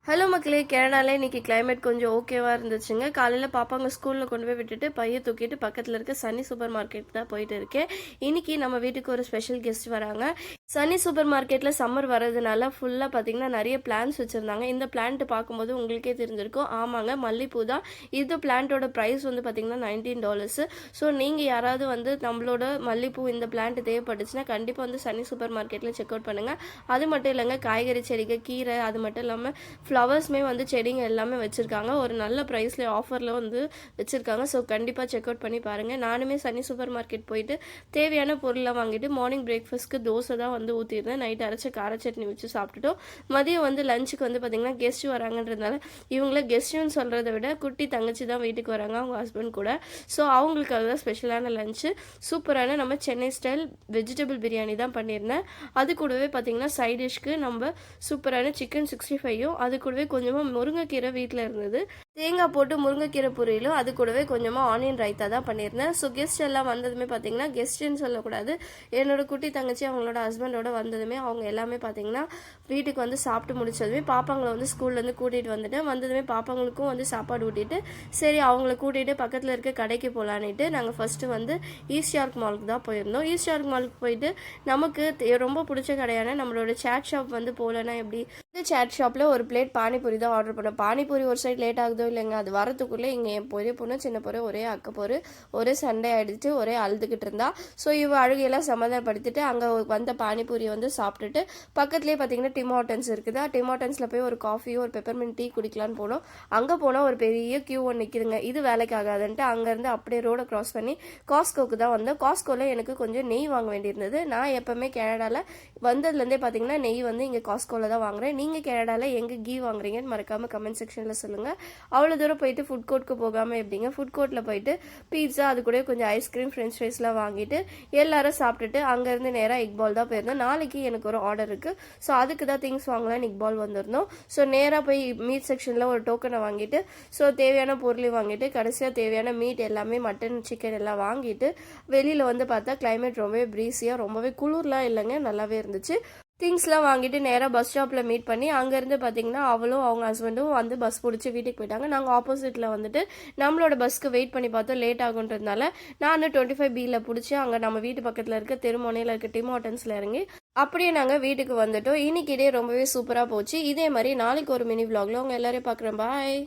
Hello மக்களே, கனடால இன்னைக்கு கிளைமேட் கொஞ்சம் ஓகேவா இருந்துச்சுங்க. காலையில பாப்பாங்க ஸ்கூல்ல கொண்டு போய் விட்டுட்டு பைய தூக்கிட்டு பக்கத்துல இருக்க சன்னி சூப்பர் மார்க்கெட் தான் போயிட்டு இருக்கேன். இன்னைக்கு நம்ம வீட்டுக்கு ஒரு ஸ்பெஷல் கெஸ்ட் வராங்க. சன்னி சூப்பர் மார்க்கெட்ல சம்மர் வரதுனால ஃபுல்லா பாத்தீங்கன்னா நிறைய பிளான்ஸ் வச்சிருந்தாங்க. இந்த பிளான்ட் பார்க்கும்போது உங்களுக்கே தெரிஞ்சிருக்கும். ஆமாங்க, மல்லிப்பூ தான். இது பிளான்ட்டோட பிரைஸ் வந்து பாத்தீங்கன்னா $19. ஸோ நீங்க யாராவது வந்து நம்மளோட மல்லிப்பூ இந்த பிளான்ட் தேவைப்பட்டுச்சுன்னா கண்டிப்பா வந்து சன்னி சூப்பர் மார்க்கெட்ல செக் அவுட் பண்ணுங்க. அது மட்டும் இல்லைங்க, காய்கறி செடிகள், கீரை, அது மட்டும் இல்லாம ஃப்ளவர்ஸ்மே வந்து செடிங்க எல்லாமே வச்சுருக்காங்க. ஒரு நல்ல ப்ரைஸில் ஆஃபரில் வந்து வச்சுருக்காங்க. ஸோ கண்டிப்பாக செக் அவுட் பண்ணி பாருங்கள். நானுமே சன்னி சூப்பர் மார்க்கெட் போயிட்டு தேவையான பொருளெலாம் வாங்கிட்டு மார்னிங் பிரேக்ஃபாஸ்ட்க்கு தோசை தான் வந்து ஊற்றிருந்தேன். நைட் அரைச்ச கார சட்னி வச்சு சாப்பிட்டுட்டோம். மதியம் வந்து லஞ்சுக்கு வந்து பார்த்திங்கன்னா கெஸ்ட்டு வராங்கன்றதுனால இவங்கள கெஸ்ட்டுன்னு சொல்கிறத விட குட்டி தங்கச்சி தான் வீட்டுக்கு வராங்க அவங்க ஹஸ்பண்ட் கூட. ஸோ அவங்களுக்காக தான் ஸ்பெஷலான லஞ்சு. சூப்பரான நம்ம சென்னை ஸ்டைல் வெஜிடபிள் பிரியாணி தான் பண்ணியிருந்தேன். அது கூடவே பார்த்திங்கன்னா சைட் டிஷ்க்கு நம்ம சூப்பரான சிக்கன் 65யும் அது கூடவே கொஞ்சமாக முருங்கைக்கீரை வீட்டில் இருந்தது. தேங்காய் போட்டு முருங்கைக்கீரை பொரியலும் அது கூடவே கொஞ்சமாக ஆனியன் ரைத்தா தான் பண்ணியிருந்தேன். ஸோ கெஸ்ட் எல்லாம் வந்ததுமே பார்த்தீங்கன்னா கெஸ்ட்டுன்னு சொல்லக்கூடாது, என்னோட குட்டி தங்கச்சி அவங்களோட ஹஸ்பண்டோட வந்ததுமே அவங்க எல்லாமே பார்த்தீங்கன்னா வீட்டுக்கு வந்து சாப்பிட்டு முடிச்சதுமே பாப்பாங்களை வந்து ஸ்கூல்லேருந்து கூட்டிகிட்டு வந்துட்டேன். வந்ததுமே பாப்பாங்களுக்கும் வந்து சாப்பாடு ஊட்டிட்டு சரி அவங்கள கூட்டிகிட்டு பக்கத்தில் இருக்க கடைக்கு போகலான்ட்டு நாங்கள் ஃபஸ்ட்டு வந்து ஈஸ்ட் யார்க் மாலுக்கு தான் போயிருந்தோம். ஈஸ்ட் யார்க் மாலுக்கு போயிட்டு நமக்கு ரொம்ப பிடிச்ச கடையான நம்மளோட சேட் ஷாப் வந்து போகலன்னா எப்படி, இந்த சேட் ஷாப்பில் ஒரு பிளேட் பானிபூரி தான் ஆர்டர் பண்ணேன். பானிபூரி ஒரு சைடு லேட் ஆகுதோ இல்லைங்க, அது வரத்துக்குள்ளே இங்கே என் பெரிய பொண்ணு சின்ன பொண்ணு ஒரே அக்கப்போரு ஒரே சண்டை ஆகிடுச்சு, ஒரே அழுதுகிட்டு இருந்தா. ஸோ இவ அழுகையெல்லாம் சமாதானப்படுத்திட்டு அங்கே வந்த பானிபூரி வந்து சாப்பிட்டுட்டு பக்கத்துலேயே பார்த்தீங்கன்னா டிமாட்டன்ஸ் இருக்குது. டிமாட்டன்ஸில் போய் ஒரு காஃபியோ ஒரு பெப்பர்மெண்ட் டீ குடிக்கலான்னு போனோம். அங்கே போனால் ஒரு பெரிய கியூ ஒன்று நிற்கிதுங்க. இது வேலைக்கு ஆகாதுன்ட்டு அங்கேருந்து அப்படியே ரோடை க்ராஸ் பண்ணி காஸ்கோக்கு தான் வந்தோம். காஸ்கோவில் எனக்கு கொஞ்சம் நெய் வாங்க வேண்டியிருந்தது. நான் எப்போவுமே கனடாவில் வந்ததுலேருந்தே பார்த்தீங்கன்னா நெய் வந்து இங்கே காஸ்கோவில் தான் வாங்குறேன். நீங்கள் கனடாவில் எங்கே கீ வாங்குறீங்கன்னு மறக்காமல் கமெண்ட் செக்ஷனில் சொல்லுங்கள். அவ்வளோ தூரம் போயிட்டு ஃபுட் கோர்ட்டுக்கு போகாமல் எப்படிங்க, ஃபுட் கோர்ட்டில் போயிட்டு பீட்சா அது கூட கொஞ்சம் ஐஸ்கிரீம் ஃப்ரெஞ்ச் ஃப்ரைஸ்லாம் வாங்கிட்டு எல்லாரும் சாப்பிட்டுட்டு அங்கேருந்து நேராக எக் பால் தான் போயிருந்தோம். நாளைக்கு எனக்கு ஒரு ஆர்டர் இருக்குது. ஸோ அதுக்கு தான் திங்ஸ் வாங்கலாம்னு எக் பால் வந்திருந்தோம். ஸோ நேராக போய் மீட் செக்ஷனில் ஒரு டோக்கனை வாங்கிட்டு ஸோ தேவையான பொருளையும் வாங்கிட்டு கடைசியாக தேவையான மீட் எல்லாமே மட்டன் சிக்கன் எல்லாம் வாங்கிட்டு வெளியில் வந்து பார்த்தா கிளைமேட் ரொம்பவே ப்ரீஸியாக ரொம்பவே குளிர்லாம் இல்லைங்க, நல்லாவே இருந்துச்சு. திங்ஸ்லாம் வாங்கிட்டு நேராக பஸ் ஸ்டாப்பில் மீட் பண்ணி அங்கேருந்து பார்த்தீங்கன்னா அவளும் அவங்க ஹஸ்பண்டும் வந்து பஸ் பிடிச்சி வீட்டுக்கு போயிட்டாங்க. நாங்கள் ஆப்போசிட்டில் வந்துட்டு நம்மளோட பஸ்க்கு வெயிட் பண்ணி பார்த்தோம். லேட் ஆகுன்றதுனால நான் 25B பிடிச்சி அங்கே நம்ம வீட்டு பக்கத்தில் இருக்க தெருமோனையில் இருக்க டிம் ஹோட்டல்ஸில் இறங்கி அப்படியே நாங்கள் வீட்டுக்கு வந்துட்டோம். இன்னைக்கு இதே ரொம்பவே சூப்பராக போச்சு. இதே மாதிரி நாளைக்கு ஒரு மினி விலாகில் உங்கள் எல்லாரையும் பார்க்குறேன். பாய்.